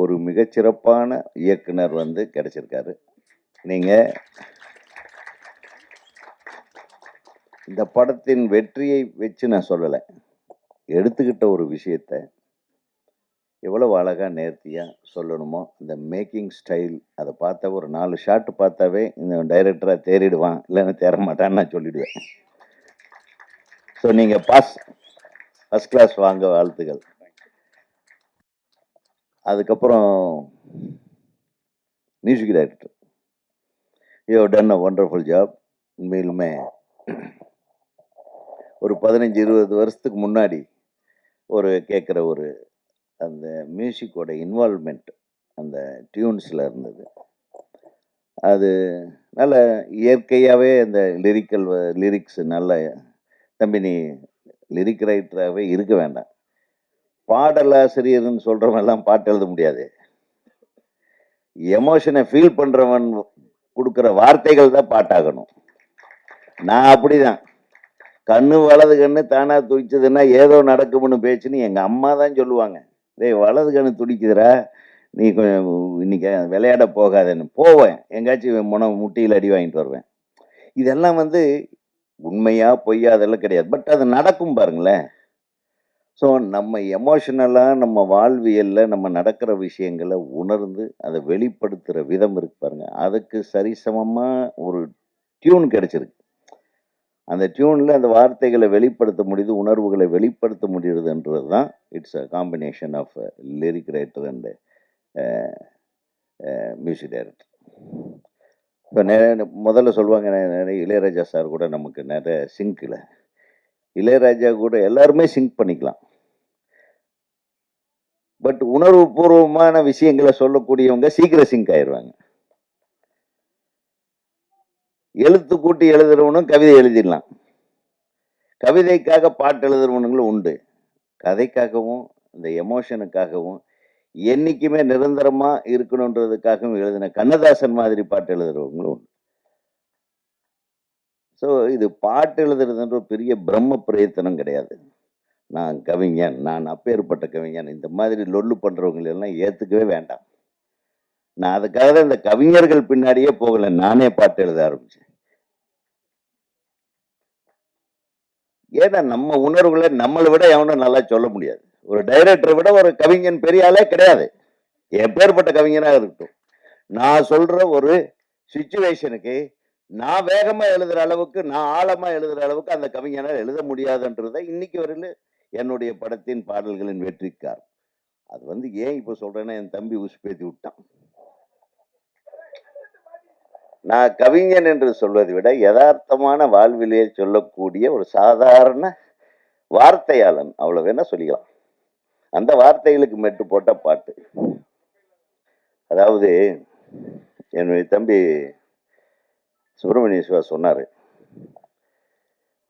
ஒரு மிகச்சிறப்பான இயக்குனர் வந்து கிடைச்சிருக்காரு. நீங்கள் இந்த படத்தின் வெற்றியை வச்சு நான் சொல்லலை, எடுத்துக்கிட்ட ஒரு விஷயத்தை எவ்வளவு அழகாக நேர்த்தியாக சொல்லணுமோ இந்த மேக்கிங் ஸ்டைல் அதை பார்த்தா ஒரு 4 ஷாட் பார்த்தாவே இந்த டைரக்டராக தேறிடுவான், இல்லைன்னா தேர மாட்டான்னு நான் சொல்லிடுவேன். ஸோ நீங்கள் ஃபஸ்ட் கிளாஸ் வாங்க வாழ்த்துக்கள். அதுக்கப்புறம் music director, you have done a wonderful job. உண்மையிலுமே ஒரு 15-20 வருஷத்துக்கு முன்னாடி கேட்குற அந்த மியூசிக்கோட இன்வால்வ்மெண்ட் அந்த டியூன்ஸில் இருந்தது. அது நல்ல இயற்கையாகவே அந்த லிரிக்ஸ் நல்ல, தம்பி நீ லிரிக் ரைட்டராகவே இருக்க வேண்டாம், பாடலாசிரியர்னு சொல்கிறவெல்லாம் பாட்டு எழுத முடியாது. எமோஷனை ஃபீல் பண்ணுறவன் கொடுக்குற வார்த்தைகள் தான் பாட்டாகணும். நான் அப்படிதான், கண்ணு வலது கண்ணு தானா துடிச்சதுன்னா ஏதோ நடக்கும்னு பேச்சுன்னு எங்கள் அம்மா தான் சொல்லுவாங்க. டேய் வலது கண்ணு துடிக்குதுரா, நீ கொஞ்சம் இன்னைக்கு விளையாட போகாதேன்னு போவேன். எங்காச்சும் முட்டியில் அடி வாங்கிட்டு வருவேன். இதெல்லாம் வந்து உண்மையா பொய்யா அதெல்லாம் கிடையாது, பட் அது நடக்கும் பாருங்களேன். ஸோ நம்ம எமோஷனலாக நம்ம வாழ்வியலில் நம்ம நடக்கிற விஷயங்களை உணர்ந்து அதை வெளிப்படுத்துகிற விதம் இருக்கு பாருங்க, அதுக்கு சரிசமமாக ஒரு டியூன் கிடைச்சிருக்கு. அந்த டியூனில் அந்த வார்த்தைகளை வெளிப்படுத்த முடியுது, உணர்வுகளை வெளிப்படுத்த முடியுதுன்றது தான் it's a combination of lyric writer and music director. இப்போ முதல்ல சொல்லுவாங்க, நிறைய இளையராஜா சார் கூட நமக்கு நிறைய சிங்கில், இளையராஜா கூட எல்லாருமே சிங்க் பண்ணிக்கலாம், பட் உணர்வு பூர்வமான விஷயங்களை சொல்லக்கூடியவங்க சீக்கிரம் சிங்க் ஆயிடுவாங்க. எழுத்து கூட்டி எழுதுறவனும் கவிதை எழுதிடலாம், கவிதைக்காக பாட்டு எழுதுறவனுங்களும் உண்டு, கதைக்காகவும் இந்த எமோஷனுக்காகவும் என்னைக்குமே நிரந்தரமா இருக்கணுன்றதுக்காகவும் எழுதின கண்ணதாசன் மாதிரி பாட்டு எழுதுறவங்களும் உண்டு. ஸோ இது பாட்டு எழுதுறதுன்ற பெரிய பிரம்ம பிரயத்தனம் கிடையாது. நான் கவிஞன், நான் அப்பேற்பட்ட கவிஞன், இந்த மாதிரி லொல்லு பண்றவங்களெல்லாம் ஏத்துக்கவே வேண்டாம். நான் அதுக்காக தான் இந்த கவிஞர்கள் பின்னாடியே போகல, நானே பாட்டு எழுத ஆரம்பிச்சேன். ஏன்னா நம்ம உணர்வுகளை நம்மளை விட எவனும் நல்லா சொல்ல முடியாது. ஒரு டைரக்டரை விட ஒரு கவிஞன் பெரிய ஆளே கிடையாது, எப்பேற்பட்ட கவிஞனாக இருக்கட்டும். நான் சொல்ற ஒரு சிச்சுவேஷனுக்கு நான் வேகமா எழுதுற அளவுக்கு, நான் ஆழமா எழுதுற அளவுக்கு அந்த கவிஞனால் எழுத முடியாதுன்றதை இன்னைக்கு வரையில என்னுடைய படத்தின் பாடல்களின் வெற்றிக்கார். அது வந்து ஏன் இப்ப சொல்றேன்னா, என் தம்பி உசுப்பேத்தி விட்டான். நான் கவிஞன் என்று சொல்வதை விட யதார்த்தமான வாழ்விலே சொல்லக்கூடிய ஒரு சாதாரண வார்த்தையாளன், அவ்வளவு வேணா சொல்லிக்கலாம். அந்த வார்த்தைகளுக்கு மெட்டு போட்ட பாட்டு. அதாவது என்னுடைய தம்பி சுப்பிரமணிய சிவா சொன்னாரு,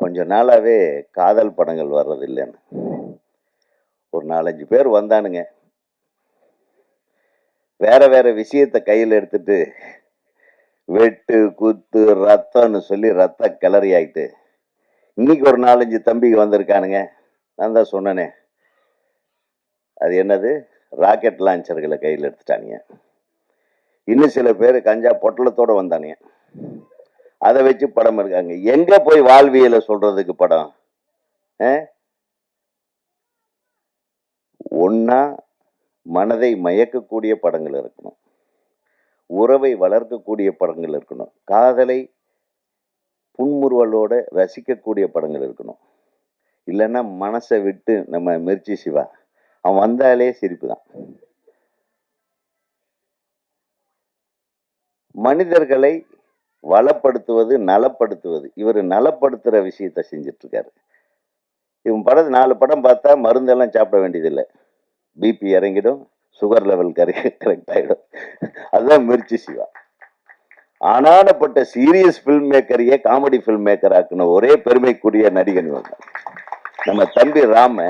கொஞ்ச நாளாவே காதல் படங்கள் வர்றதில்லைன்னு. ஒரு 4-5 பேர் வந்தானுங்க, வேற வேற விஷயத்தை கையில் எடுத்துட்டு வெட்டு குத்து ரத்தம்னு சொல்லி ரத்த கிளறி ஆயிட்டு இன்னைக்கு ஒரு 4-5 தம்பிக்கு வந்திருக்கானுங்க. நான் தான் சொன்னனே, அது என்னது, ராக்கெட் லான்ச்சர்களை கையில் எடுத்துட்டானுங்க. இன்னும் சில பேர் கஞ்சா பொட்டலத்தோட வந்தானுங்க, அதை வச்சு படம் இருக்காங்க. எங்க போய் வாழ்வியலை சொல்றதுக்கு படம்? ஒன்னா மனதை மயக்கக்கூடிய படங்கள் இருக்கணும், உறவை வளர்க்கக்கூடிய படங்கள் இருக்கணும், காதலை புன்முறுவலோட ரசிக்கக்கூடிய படங்கள் இருக்கணும். இல்லைன்னா மனசை விட்டு நம்ம மிர்ச்சி சிவா, அவன் வந்தாலே சிரிப்பு தான். மனிதர்களை வளப்படுத்துவது நலப்படுத்துவது, இவர் நலப்படுத்துற விஷயத்த செஞ்சிட்டு இருக்காரு. இவன் படம் 4 படம் பார்த்தா மருந்தெல்லாம் சாப்பிட வேண்டியதில்லை, பிபி இறங்கிடும், சுகர் லெவல் கரெக்ட் ஆகிடும். அதுதான் மிர்ச்சி சிவா. ஆனானப்பட்ட சீரியஸ் பிலிம் மேக்கரையே காமெடி பிலிம் மேக்கர் ஆக்குன ஒரே பெருமைக்குரிய நடிகன் நம்ம தம்பி ராம.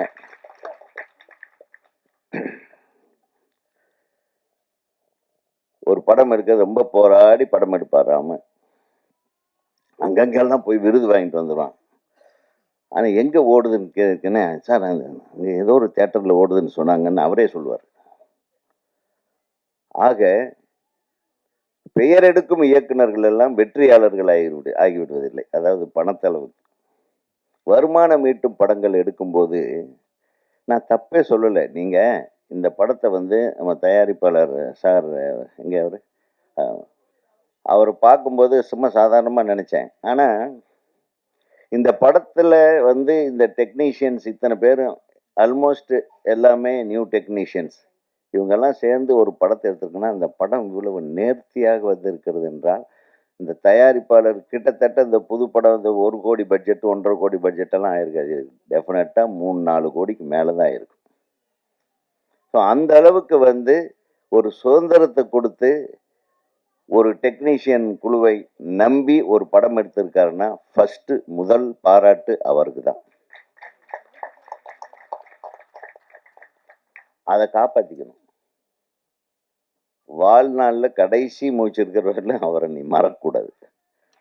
ஒரு படம் எடுக்க ரொம்ப போராடி படம் எடுப்பார் ராம, அங்கங்கெல்லாம் போய் விருது வாங்கிட்டு வந்துடுவான். ஆனா எங்க ஓடுதுன்னு கேட்குன்னு, சார் ஏதோ ஒரு தியேட்டர்ல ஓடுதுன்னு சொன்னாங்கன்னு அவரே சொல்லுவார். ஆக பெயர் எடுக்கும் இயக்குனர்கள் எல்லாம் வெற்றியாளர்கள் ஆகிவிடுவதில்லை. அதாவது பணத்தளவு. வருமானம் ஈட்டும் படங்கள் எடுக்கும்போது நான் தப்பே சொல்லல. நீங்க இந்த படத்த வந்து நம்ம தயாரிப்பாளர் சார் எங்க அவரு? அ அவர பார்க்கும்போது சும்மா சாதாரணமா நெனச்சேன். ஆனா, இந்த படத்துல வந்து இந்த டெக்னீஷியன்ஸ் இத்தன பேரும் ஆல்மோஸ்ட் எல்லாமே நியூ டெக்னீஷியன்ஸ். இவங்கெல்லாம் சேர்ந்து ஒரு படத்த எடுத்திருக்குன்னா, அந்த படம் இவ்வளவு நேர்த்தியாக வந்திருக்கிறது என்றால், இந்த தயாரிப்பாளர் கிட்டத்தட்ட இந்த புது படம் இந்த 1,00,00,000 பட்ஜெட், 1,50,00,000 பட்ஜெட் எல்லாம் ஆயிருக்காது. டெஃபினட்டா 3, 4 கோடிக்கு மேல தான் இருக்கும். ஸோ அந்த அளவுக்கு வந்து ஒரு சுதந்திரத்த குடுத்து, ஒரு டெக்னீஷியன் குழுவை நம்பி ஒரு படம் எடுத்திருக்காருன்னா, முதல் பாராட்டு அவருக்கு தான். அத காப்பாத்திக்கணும். வாழ்நாள்ல கடைசி மூச்சு இருக்கிற வரையிலும் அவர நீ மறக்கக்கூடாது.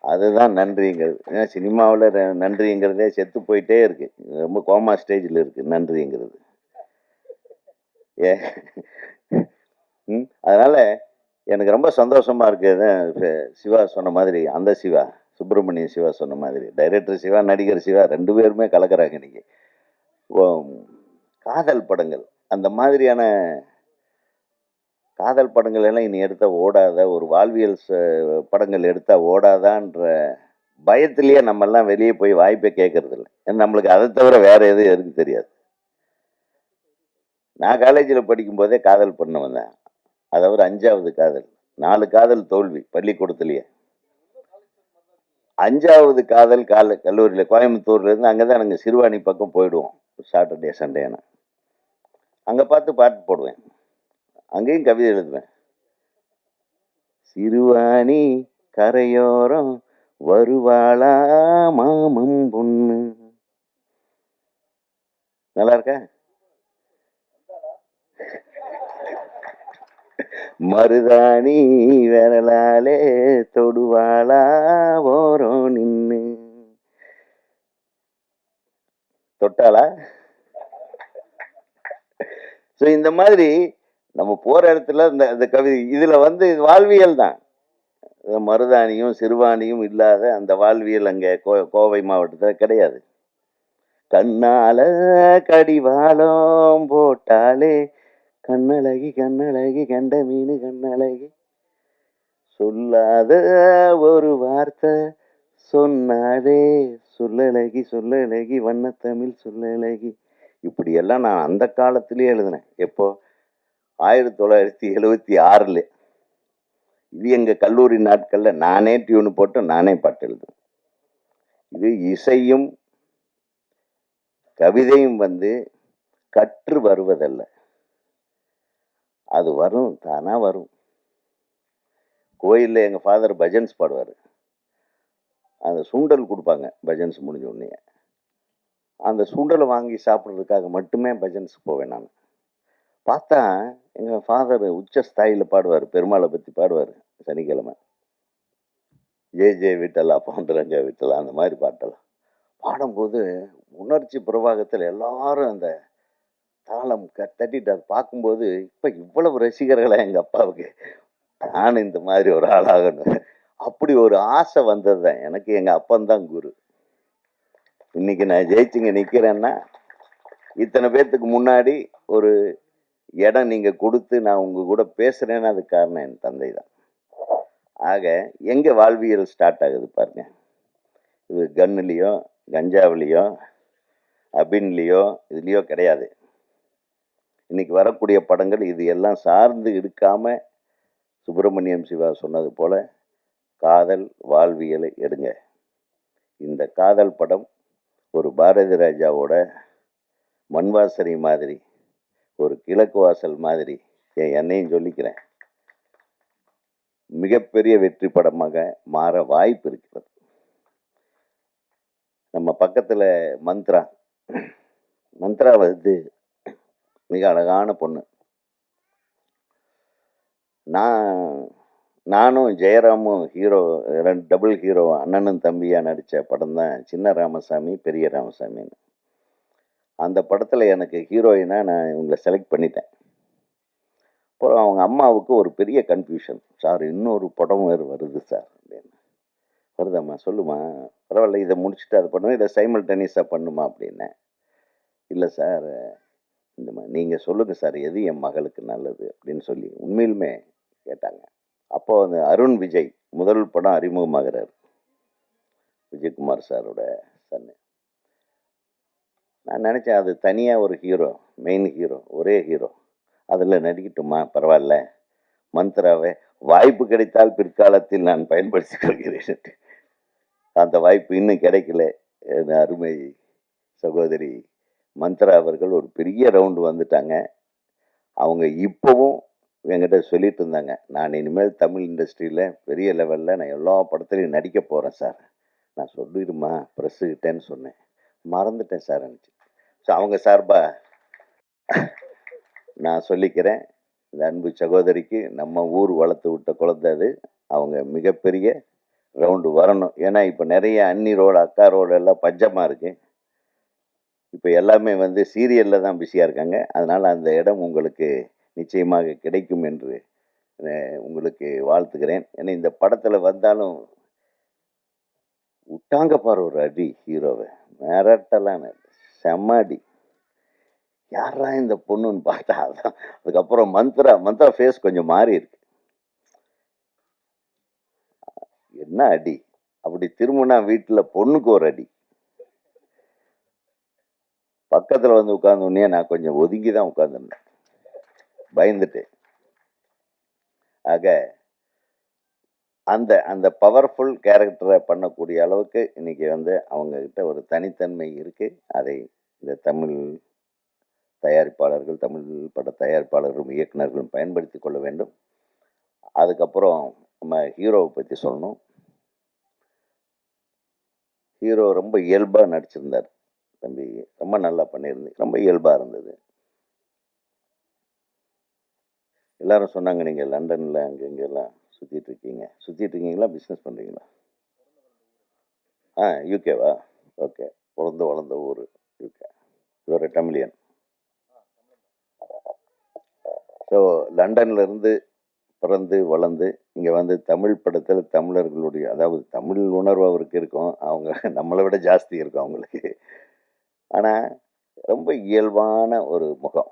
அதுதான் நன்றிங்கிறது. ஏன்னா சினிமாவுல நன்றிங்கிறதே செத்து போயிட்டே இருக்கு. ரொம்ப கோமா ஸ்டேஜ்ல இருக்கு நன்றிங்கிறது. ஏ அதனால எனக்கு ரொம்ப சந்தோஷமா இருக்கு. சிவா சொன்ன மாதிரி, அந்த சிவா, சுப்பிரமணிய சிவா சொன்ன மாதிரி, டைரக்டர் சிவா, நடிகர் சிவா 2 பேருமே கலக்குறாங்க இன்னைக்கு. ஓ காதல் படங்கள், அந்த மாதிரியான காதல் படங்கள் எல்லாம் இனி எடுத்தா ஓடாத, ஒரு வாழ்வியல் படங்கள் எடுத்தா ஓடாதான்ற பயத்திலேயே நம்ம எல்லாம் வெளியே போய் வாய்ப்பை கேட்கறது இல்லை. ஏன்னா நம்மளுக்கு அதை தவிர வேற எதுவும் எதுக்கு தெரியாது. நான் காலேஜில் படிக்கும் போதே காதல் பண்ண வந்தேன். அதாவது 5வது காதல், 4 காதல் தோல்வி பள்ளிக்கூடத்திலேயே. 5வது காதல் கல்லூரியில் கோயம்புத்தூர்ல இருந்து அங்கதான் நாங்கள் சிறுவாணி பக்கம் போயிடுவோம். சாட்டர்டே சண்டேனா அங்க பார்த்து பாட்டு போடுவேன். அங்கேயும் கவிதை எழுதுவேன். சிறுவாணி கரையோரம் வருவாளா மாமம் பொண்ணு. நல்லா இருக்கா? மருதாணி விரலாலே தொடுவாளா ஓரம் நின்னு. தொட்டாளா? ஸோ இந்த மாதிரி நம்ம போற இடத்துல இந்த கவிதை இதுல வந்து வாழ்வியல் தான். மருதாணியும் சிறுவாணியும் இல்லாத அந்த வாழ்வியல் அங்க கோவை மாவட்டத்தில் கிடையாது. கண்ணால கடிவாளம் போட்டாலே கண்ணழகி கண்ணழகி கண்ட மீனு கண்ணழகி சொல்லாத ஒரு வார்த்தை சொன்னாலே சொல்லழகி சொல்லழகி வண்ணத்தமிழ் சொல்லழகி. இப்படி எல்லாம் நான் அந்த காலத்திலேயே எழுதினேன். எப்போ? 1976. இது எங்க கல்லூரி நாட்கள்ல நானே டியூன் போட்டு நானே பாட்டு எழுதுவேன். இது இசையும் கவிதையும் வந்து கற்று வருவதல்ல, அது வரும், தானா வரும். கோயில்ல எங்க ஃபாதர் பஜன்ஸ் பாடுவாரு. அந்த சுண்டல் கொடுப்பாங்க பஜன்ஸ் முடிஞ்ச உடனே. அந்த சுண்டலை வாங்கி சாப்பிட்றதுக்காக மட்டுமே பஜன்ஸ் போவேன் நான். பார்த்தா எங்க ஃபாதர் உச்ச ஸ்தாயில பாடுவார், பெருமாளை பத்தி பாடுவார் சனிக்கிழமை. ஜே ஜே விட்டலா பாண்டுரங்க விட்டலா அந்த மாதிரி பாட்டெல்லாம் பாடும்போது உணர்ச்சி பிரவாகத்தில் எல்லாரும் அந்த தாளம் தட்டிட்டு அதை பார்க்கும்போது இப்ப இவ்வளவு ரசிகர்களா எங்க அப்பாவுக்கு, நானும் இந்த மாதிரி ஒரு ஆளாகணும், அப்படி ஒரு ஆசை வந்ததுதான். எனக்கு எங்க அப்பன் தான் குரு. இன்னைக்கு நான் ஜெயிச்சுங்க நிக்கிறேன்னா இத்தனை பேர்த்துக்கு முன்னாடி ஒரு இடம் நீங்க கொடுத்து நான் உங்க கூட பேசுறேன்னு அதுக்கு காரணம் என் தந்தை தான். ஆக எங்க வாழ்வியல் ஸ்டார்ட் ஆகுது பாருங்க. இது கன்னுலயோ கஞ்சாவிலையோ அபின்லயோ இதுலயோ கிடையாது. இன்னைக்கு வரக்கூடிய படங்கள் இது எல்லாம் சார்ந்து எடுக்காம சுப்பிரமணியம் சிவா சொன்னது போல காதல் வாழ்வியலை எடுங்க. இந்த காதல் படம் ஒரு பாரதி ராஜாவோட மண்வாசனை மாதிரி, ஒரு கிழக்கு வாசல் மாதிரி, என்னையும் சொல்லிக்கிறேன், மிகப்பெரிய வெற்றி படமாக மாற வாய்ப்பு இருக்கிறது. நம்ம பக்கத்துல மந்த்ரா வந்து மிக அழகான பொண்ணு. நானும் ஜெயராமும் ஹீரோ, டபுள் ஹீரோ, அண்ணனும் தம்பியா நடித்த படம் தான் சின்ன ராமசாமி பெரிய ராமசாமின்னு. அந்த படத்தில் எனக்கு ஹீரோயினா நான் இவங்களை செலக்ட் பண்ணிட்டேன். அப்புறம் அவங்க அம்மாவுக்கு ஒரு பெரிய கன்ஃபியூஷன். சார் இன்னொரு படம் வேறு வருது சார் அப்படின்னு. வருதாம்மா சொல்லுமா, பரவாயில்ல இதை முடிச்சுட்டு அதை பண்ணுவேன், இதை சைமல்டேனியஸாக பண்ணுமா அப்படின்னேன். இல்லை சார் இந்த மாதிரி நீங்கள் சொல்லுங்கள் சார் எது என் மகளுக்கு நல்லது அப்படின்னு சொல்லி உண்மையிலுமே கேட்டாங்க. அப்போ அந்த அருண் விஜய் முதல் படம் அறிமுகமாகிறார், விஜயகுமார் சாரோட சன்னு. நான் நினச்சேன் அது தனியாக ஒரு ஹீரோ, மெயின் ஹீரோ, ஒரே ஹீரோ அதில் நடிக்கட்டுமா, பரவாயில்ல மந்த்ராவை வாய்ப்பு கிடைத்தால் பிற்காலத்தில் நான் பயன்படுத்திக் கொள்கிறேன். அந்த வாய்ப்பு இன்னும் கிடைக்கல. என் அருமை சகோதரி மந்த்ரா அவர்கள் ஒரு பெரிய ரவுண்டு வந்துட்டாங்க. அவங்க இப்போவும் என்கிட்ட சொல்லிட்டு இருந்தாங்க, நான் இனிமேல் தமிழ் இண்டஸ்ட்ரியில் பெரிய லெவலில் நான் எல்லா படத்துலையும் நடிக்க போகிறேன் சார். நான் சொல்லிடுமா ப்ரெஸ்ஸுக்கிட்டேன்னு சொன்னேன், மறந்துட்டேன் சார் நினச்சி. ஸோ அவங்க சார்பாக நான் சொல்லிக்கிறேன், இந்த அன்பு சகோதரிக்கு நம்ம ஊர் வளர்த்து விட்ட குழந்தை அது. அவங்க மிகப்பெரிய ரவுண்டு வரணும். ஏன்னா இப்போ நிறைய அண்ணி ரோடு அக்கா ரோடு எல்லாம் பஞ்சமாக இருக்கு. இப்போ எல்லாமே வந்து சீரியலில் தான் பிஸியாக இருக்காங்க. அதனால் அந்த இடம் உங்களுக்கு நிச்சயமாக கிடைக்கும் என்று உங்களுக்கு வாழ்த்துக்கிறேன். ஏன்னா இந்த படத்தில் வந்தாலும் விட்டாங்க பாரு ஒரு அடி ஹீரோவை, மிரட்டலான செம்ம அடி. யாரா இந்த பொண்ணுன்னு பார்த்தா அதான். அதுக்கப்புறம் மந்த்ரா ஃபேஸ் கொஞ்சம் மாறி இருக்கு. என்ன அடி, அப்படி திரும்பினா வீட்டில் பொண்ணுக்கு ஒரு அடி. பக்கத்தில் வந்து உட்கார்ந்தோடனே நான் கொஞ்சம் ஒதுங்கி தான் உட்கார்ந்துருந்தேன், பயந்துட்டு. ஆக அந்த அந்த பவர்ஃபுல் கேரக்டரை பண்ணக்கூடிய அளவுக்கு இன்னைக்கு வந்து அவங்கக்கிட்ட ஒரு தனித்தன்மை இருக்குது. அதை இந்த தமிழ் தயாரிப்பாளர்கள், தமிழ் பட தயாரிப்பாளர்களும் இயக்குநர்களும் பயன்படுத்தி கொள்ள வேண்டும். அதுக்கப்புறம் நம்ம ஹீரோவை பற்றி சொல்லணும். ஹீரோ ரொம்ப இயல்பாக நடிச்சிருந்தார் தம்பி, ரொம்ப நல்லா பண்ணியிருந்து, ரொம்ப இயல்பாக இருந்தது. எல்லாரும் சொன்னாங்க நீங்கள் லண்டனில் அங்கே இங்கெல்லாம் சுற்றிட்டு இருக்கீங்களா, பிஸ்னஸ் பண்ணுறீங்களா? யூகேவா? ஓகே. பிறந்து வளர்ந்த ஊர் யூகே. இவர் தமிழியன். ஸோ லண்டன்லேருந்து பிறந்து வளர்ந்து இங்கே வந்து தமிழ் படத்தில் தமிழர்களுடைய, அதாவது தமிழ் உணர்வு அவருக்கு இருக்கும், அவங்க நம்மளை விட ஜாஸ்தி இருக்கும் அவங்களுக்கு. ஆனால் ரொம்ப இயல்பான ஒரு முகம்,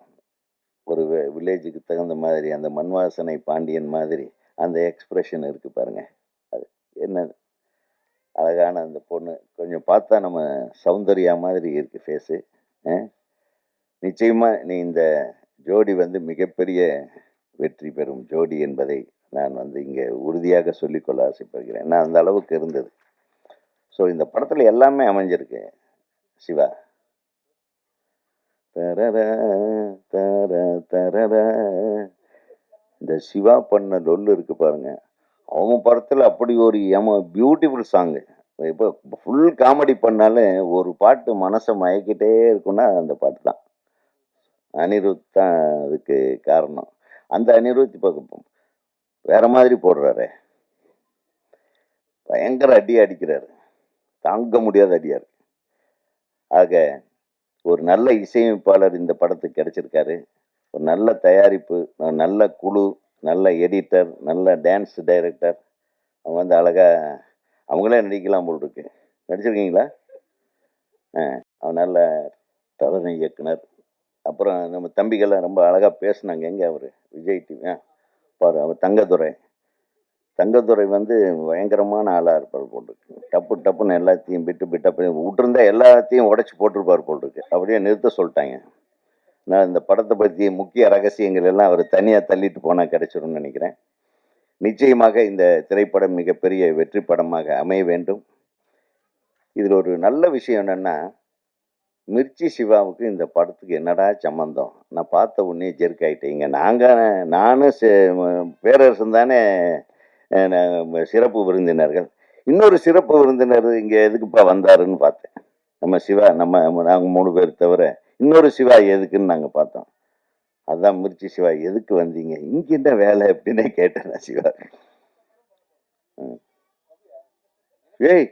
ஒரு வில்லேஜுக்கு தகுந்த மாதிரி அந்த மண்வாசனை பாண்டியன் மாதிரி அந்த எக்ஸ்பிரஷன் இருக்குது பாருங்க. அது என்ன அழகான அந்த பொண்ணு, கொஞ்சம் பார்த்தா நம்ம சௌந்தர்யா மாதிரி இருக்கு ஃபேஸு. நிச்சயமாக நீ இந்த ஜோடி வந்து மிகப்பெரிய வெற்றி பெறும் ஜோடி என்பதை நான் வந்து இங்கே உறுதியாக சொல்லிக்கொள்ள ஆசைப்படுகிறேன். நான் அந்த அளவுக்கு இருந்தது. ஸோ இந்த படத்தில் எல்லாமே அமைஞ்சிருக்கு. சிவா தரர தர தரர, இந்த சிவா பண்ண லொல்லு இருக்கு பாருங்க, அவங்க படத்தில் அப்படி ஒரு பியூட்டிஃபுல் சாங்கு. இப்போ ஃபுல் காமெடி பண்ணாலும் ஒரு பாட்டு மனசை மயக்கிட்டே இருக்குன்னா அந்த பாட்டு தான். அனிருத் தான் அதுக்கு காரணம். அந்த அனிருத் இப்போ வேற மாதிரி போடுறாரு, பயங்கர அடி அடிக்கிறாரு, தாங்க முடியாத அடியா இருக்கு. ஆக ஒரு நல்ல இசையமைப்பாளர் இந்த படத்துக்கு கிடைச்சிருக்காரு, ஒரு நல்ல தயாரிப்பு, நல்ல குழு, நல்ல எடிட்டர், நல்ல டான்ஸ் டைரக்டர். அவங்க வந்து அழகா அவங்களே நடிக்கலாம் போல் இருக்கு. நடிச்சிருக்கீங்களா? அவன் நல்ல தலைமை இயக்குனர். அப்புறம் நம்ம தம்பிகள்லாம் ரொம்ப அழகாக பேசுனாங்க. எங்கே அவர் விஜய் டிவி பாரு, அவர் தங்கத்துறை வந்து பயங்கரமான ஆளாக இருப்பார் போல் இருக்கு. டப்பு டப்புன்னு எல்லாத்தையும் பிட்டா விட்டுருந்தா எல்லாத்தையும் உடச்சி போட்டிருப்பார் போல் இருக்கு. அப்படியே நிறுத்த சொல்லிட்டாங்க. நான் இந்த படத்தை பற்றி முக்கிய ரகசியங்கள் எல்லாம் அவர் தனியாக தள்ளிட்டு போனால் கிடைச்சிரும்னு நினைக்கிறேன். நிச்சயமாக இந்த திரைப்படம் மிகப்பெரிய வெற்றி படமாக அமைய வேண்டும். இதில் ஒரு நல்ல விஷயம் என்னென்னா, மிர்ச்சி சிவாவுக்கு இந்த படத்துக்கு என்னடா சம்மந்தம், நான் பார்த்த உடனே ஜெர்க் ஆகிட்டீங்க. நானும் பேரரசன் தானே சிறப்பு விருந்தினர்கள். இன்னொரு சிறப்பு விருந்தினர் இங்கே எதுக்குப்பா வந்தாருன்னு பார்த்தேன். நம்ம சிவா, நாங்கள் 3 பேர் தவிர இன்னொரு சிவா எதுக்குன்னு நாங்கள் பார்த்தோம். அதான் மிர்ச்சி சிவா எதுக்கு வந்தீங்க, இங்கே என்ன வேலை அப்படின்னே கேட்டேன் நான் சிவா. ஏய்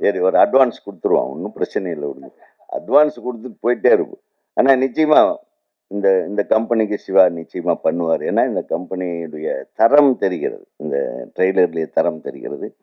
சரி, ஒரு அட்வான்ஸ் கொடுத்துருவோம், ஒன்றும் பிரச்சனை இல்லை, விடுங்க, அட்வான்ஸ் கொடுத்துட்டு போயிட்டே இருக்கும். ஆனால் நிச்சயமாக இந்த இந்த கம்பெனிக்கு சிவா நிச்சயமா பண்ணுவார். ஏன்னா இந்த கம்பெனியுடைய தரம் தெரிகிறது. இந்த ட்ரெய்லர்லயே தரம் தெரிகிறது.